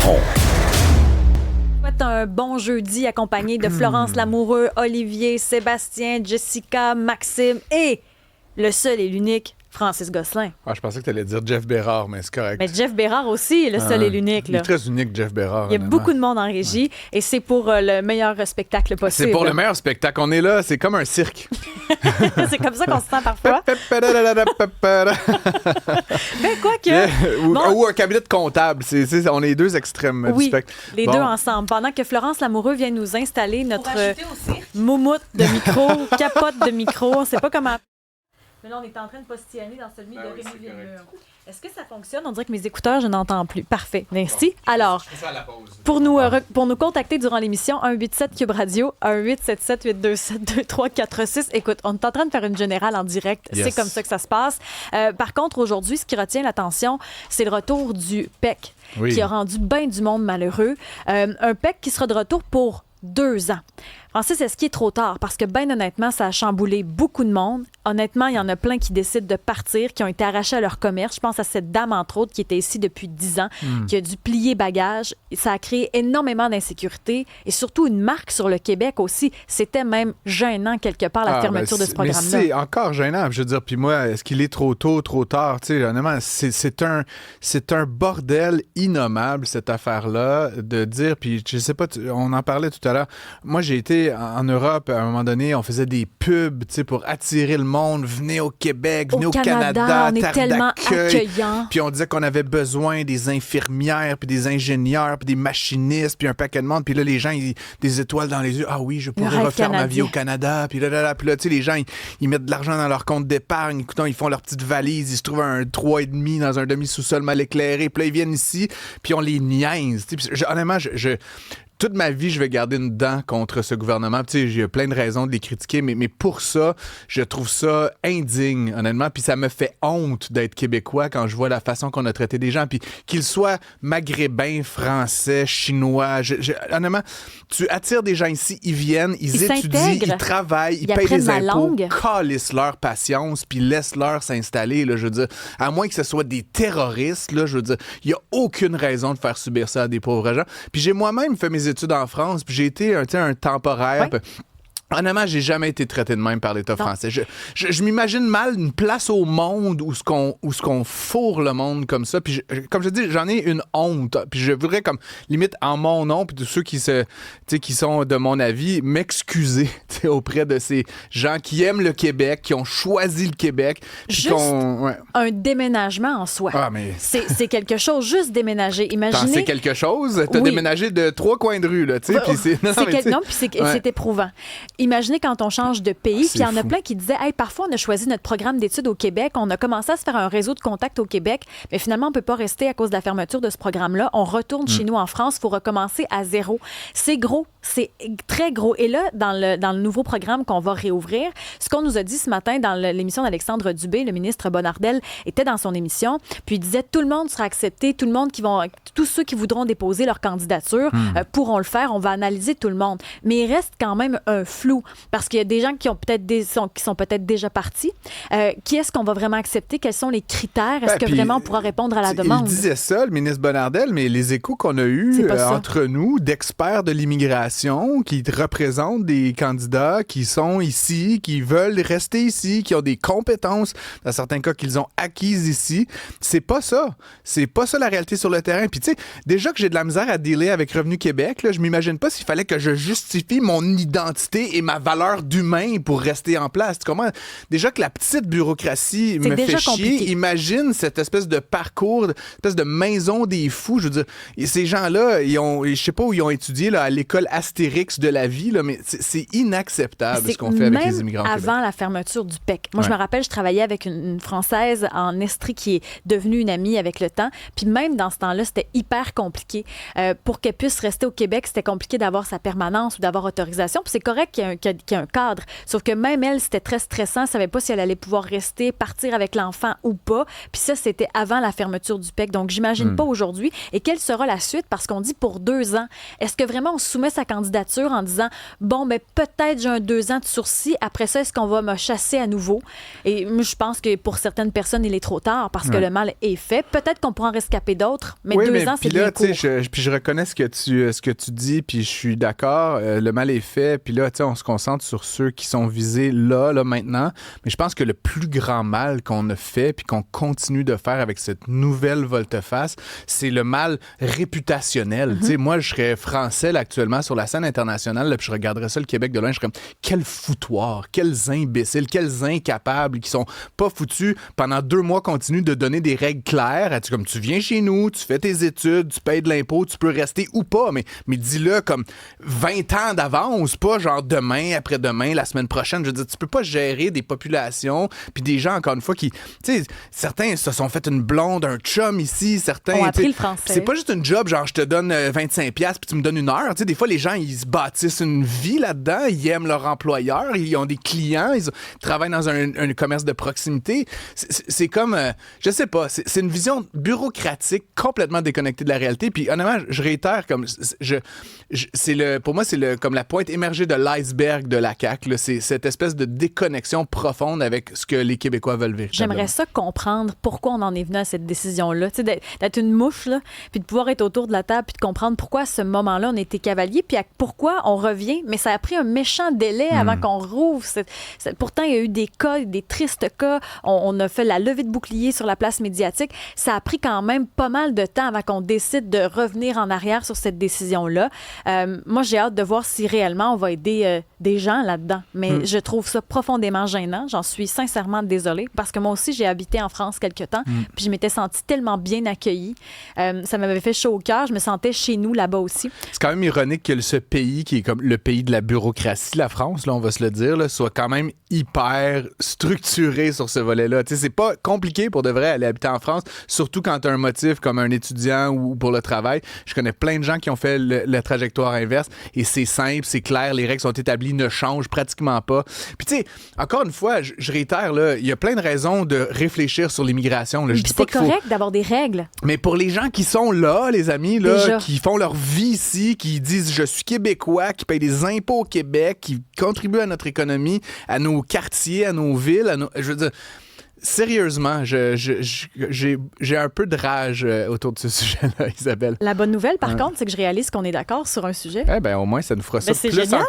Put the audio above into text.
Bergeron. Un bon jeudi accompagné de Florence Lamoureux, Olivier, Sébastien, Jessica, Maxime et le seul et l'unique Francis Gosselin. Ah, je pensais que tu allais dire Jeff Bérard, mais c'est correct. Mais Jeff Bérard aussi, le seul et l'unique. Il est très unique, Jeff Bérard. Il y a beaucoup de monde en régie et c'est pour le meilleur spectacle possible. C'est pour le meilleur spectacle. On est là, c'est comme un cirque. C'est comme ça qu'on se sent parfois. Ben, quoi que... Ou un cabinet de comptable. On est les deux extrêmes du spectre. Les deux ensemble. Pendant que Florence Lamoureux vient nous installer notre moumoute de micro, capote de micro, on sait pas comment... Mais là, on est en train de postillonner dans celui de Rémi Villemur. Est-ce que ça fonctionne? On dirait que mes écouteurs, je n'entends plus. Parfait. Merci. Bon. Alors, pour nous contacter durant l'émission, 187 Cube Radio, 1877-827-2346. Écoute, on est en train de faire une générale en direct. Yes. C'est comme ça que ça se passe. Par contre, aujourd'hui, ce qui retient l'attention, c'est le retour du PEC, qui a rendu bien du monde malheureux. Un PEC qui sera de retour pour 2 ans. Francis, est-ce qu'il est trop tard? Parce que, bien honnêtement, ça a chamboulé beaucoup de monde. Honnêtement, il y en a plein qui décident de partir, qui ont été arrachés à leur commerce. Je pense à cette dame, entre autres, qui était ici depuis 10 ans, qui a dû plier bagage. Ça a créé énormément d'insécurité et surtout une marque sur le Québec aussi. C'était même gênant, quelque part, la fermeture de ce programme-là. Mais c'est encore gênant. Je veux dire, puis moi, est-ce qu'il est trop tôt, trop tard? Tu sais, honnêtement, c'est un bordel innommable, cette affaire-là, de dire, puis je sais pas, on en parlait tout à l'heure. Moi, j'ai été en Europe, à un moment donné, on faisait des pubs pour attirer le monde. Venez au Québec, venez au Canada, on est tellement accueillants. Puis on disait qu'on avait besoin des infirmières, puis des ingénieurs, puis des machinistes, puis un paquet de monde. Puis là, les gens, des étoiles dans les yeux. Ah oui, je pourrais refaire ma vie au Canada. Puis là, tu sais, les gens, ils mettent de l'argent dans leur compte d'épargne. Écoutons, ils font leur petite valise. Ils se trouvent un 3,5 dans un demi-sous-sol mal éclairé. Puis là, ils viennent ici, puis on les niaise. Honnêtement, toute ma vie, je vais garder une dent contre ce gouvernement. Tu sais, j'ai plein de raisons de les critiquer, mais pour ça, je trouve ça indigne, honnêtement. Puis ça me fait honte d'être québécois quand je vois la façon qu'on a traité des gens. Puis qu'ils soient maghrébins, français, chinois. Honnêtement, tu attires des gens ici, ils viennent, ils étudient, ils travaillent, ils payent des impôts, calissent leur patience, puis laissent-leur s'installer. Là, je veux dire, à moins que ce soit des terroristes, là, je veux dire, il n'y a aucune raison de faire subir ça à des pauvres gens. Puis j'ai moi-même fait mes études en France, puis j'ai été un temporaire. Ouais. Honnêtement, j'ai jamais été traité de même par l'État français. Je m'imagine mal une place au monde où ce qu'on fourre le monde comme ça. Puis comme je dis, j'en ai une honte. Puis je voudrais comme limite en mon nom, puis de ceux qui sont de mon avis, m'excuser auprès de ces gens qui aiment le Québec, qui ont choisi le Québec. Juste un déménagement en soi. Ah, mais... C'est quelque chose, juste déménager. Imaginez... C'est quelque chose? T'as déménagé de 3 coins de rue, là, tu sais. Puis c'est éprouvant. Imaginez quand on change de pays, puis il y en a plein qui disaient « parfois, on a choisi notre programme d'études au Québec, on a commencé à se faire un réseau de contacts au Québec, mais finalement, on ne peut pas rester à cause de la fermeture de ce programme-là. On retourne chez nous en France, il faut recommencer à zéro. » C'est gros, c'est très gros. Et là, dans le nouveau programme qu'on va réouvrir, ce qu'on nous a dit ce matin dans l'émission d'Alexandre Dubé, le ministre Bonnardel était dans son émission, puis il disait « Tout le monde sera accepté, tous ceux qui voudront déposer leur candidature pourront le faire, on va analyser tout le monde. » Mais il reste quand même un flou. Parce qu'il y a des gens qui sont peut-être déjà partis. Qui est-ce qu'on va vraiment accepter? Quels sont les critères? Est-ce que vraiment on pourra répondre à la demande? Il disait ça, le ministre Bonnardel, mais les échos qu'on a eus entre nous, d'experts de l'immigration qui représentent des candidats qui sont ici, qui veulent rester ici, qui ont des compétences, dans certains cas qu'ils ont acquises ici, c'est pas ça. C'est pas ça la réalité sur le terrain. Puis tu sais, déjà que j'ai de la misère à dealer avec Revenu Québec, là, je m'imagine pas s'il fallait que je justifie mon identité et ma valeur d'humain pour rester en place. Comment déjà que la petite bureaucratie me fait chier. Compliqué. Imagine cette espèce de parcours, cette espèce de maison des fous. Je veux dire, ces gens-là, je sais pas où ils ont étudié là, à l'école Astérix de la vie, là, mais c'est inacceptable ce qu'on fait avec les immigrants. Avant la fermeture du PEC. Moi, je me rappelle, je travaillais avec une Française en Estrie qui est devenue une amie avec le temps. Puis même dans ce temps-là, c'était hyper compliqué. Pour qu'elle puisse rester au Québec, c'était compliqué d'avoir sa permanence ou d'avoir autorisation. Puis c'est correct qu'il y ait qui a un cadre. Sauf que même elle, c'était très stressant. Elle ne savait pas si elle allait pouvoir rester, partir avec l'enfant ou pas. Puis ça, c'était avant la fermeture du PEC. Donc, j'imagine pas aujourd'hui. Et quelle sera la suite? Parce qu'on dit pour 2 ans. Est-ce que vraiment on soumet sa candidature en disant, bon, ben peut-être j'ai un 2 ans de sursis. Après ça, est-ce qu'on va me chasser à nouveau? Et moi, je pense que pour certaines personnes, il est trop tard parce que le mal est fait. Peut-être qu'on pourra en rescaper d'autres, mais 2 ans, c'est bien court. Puis je reconnais ce que tu dis, puis je suis d'accord. Le mal est fait. Puis là, on se concentre sur ceux qui sont visés là, maintenant. Mais je pense que le plus grand mal qu'on a fait puis qu'on continue de faire avec cette nouvelle volte-face, c'est le mal réputationnel. Tu sais, moi, je serais français là, actuellement sur la scène internationale, là, puis je regarderais ça, le Québec de loin, je serais comme, quel foutoir, quels imbéciles, quels incapables qui sont pas foutus pendant 2 mois continus de donner des règles claires. Comme tu viens chez nous, tu fais tes études, tu payes de l'impôt, tu peux rester ou pas, mais dis-le comme 20 ans d'avance, pas genre demain, après-demain, la semaine prochaine. Je veux dire, tu peux pas gérer des populations, puis des gens, encore une fois, qui, tu sais, certains se sont fait une blonde, un chum ici, certains... ont appris le français. C'est pas juste une job, genre je te donne 25$ puis tu me donnes 1 heure. Tu sais, des fois, les gens, ils se bâtissent une vie là-dedans, ils aiment leur employeur, ils ont des clients, ils travaillent dans un commerce de proximité. C'est comme, je sais pas, c'est une vision bureaucratique complètement déconnectée de la réalité. Puis honnêtement, je réitère, comme pour moi, c'est comme la pointe émergée de l'iceberg de la CAQ. Là. C'est cette espèce de déconnexion profonde avec ce que les Québécois veulent vivre. J'aimerais ça comprendre pourquoi on en est venu à cette décision-là. Tu sais, d'être une mouche, là, puis de pouvoir être autour de la table, puis de comprendre pourquoi à ce moment-là, on était cavalier, puis pourquoi on revient. Mais ça a pris un méchant délai avant qu'on rouvre. Pourtant, il y a eu des cas, des tristes cas. On a fait la levée de bouclier sur la place médiatique. Ça a pris quand même pas mal de temps avant qu'on décide de revenir en arrière sur cette décision-là. Moi, j'ai hâte de voir si réellement on va aider des gens là-dedans. Mais je trouve ça profondément gênant. J'en suis sincèrement désolée parce que moi aussi, j'ai habité en France quelque temps puis je m'étais sentie tellement bien accueillie. Ça m'avait fait chaud au cœur. Je me sentais chez nous là-bas aussi. C'est quand même ironique que ce pays qui est comme le pays de la bureaucratie, la France, là, on va se le dire, là, soit quand même hyper structuré sur ce volet-là. Tu sais, c'est pas compliqué pour de vrai aller habiter en France, surtout quand tu as un motif comme un étudiant ou pour le travail. Je connais plein de gens qui ont fait la trajectoire inverse et c'est simple, c'est clair, les règles sont établies, ne changent pratiquement pas. Puis tu sais, encore une fois, je réitère, là, il y a plein de raisons de réfléchir sur l'immigration. Là. Je dis pas c'est correct d'avoir des règles. Mais pour les gens qui sont là, les amis, là, qui font leur vie ici, qui disent « je suis québécois », qui payent des impôts au Québec, qui contribuent à notre économie, à nos quartiers, à nos villes, je veux dire... Sérieusement, j'ai un peu de rage autour de ce sujet-là, Isabelle. La bonne nouvelle, par contre, c'est que je réalise qu'on est d'accord sur un sujet. Eh bien, au moins, ça nous fera ça c'est plus génial. encore.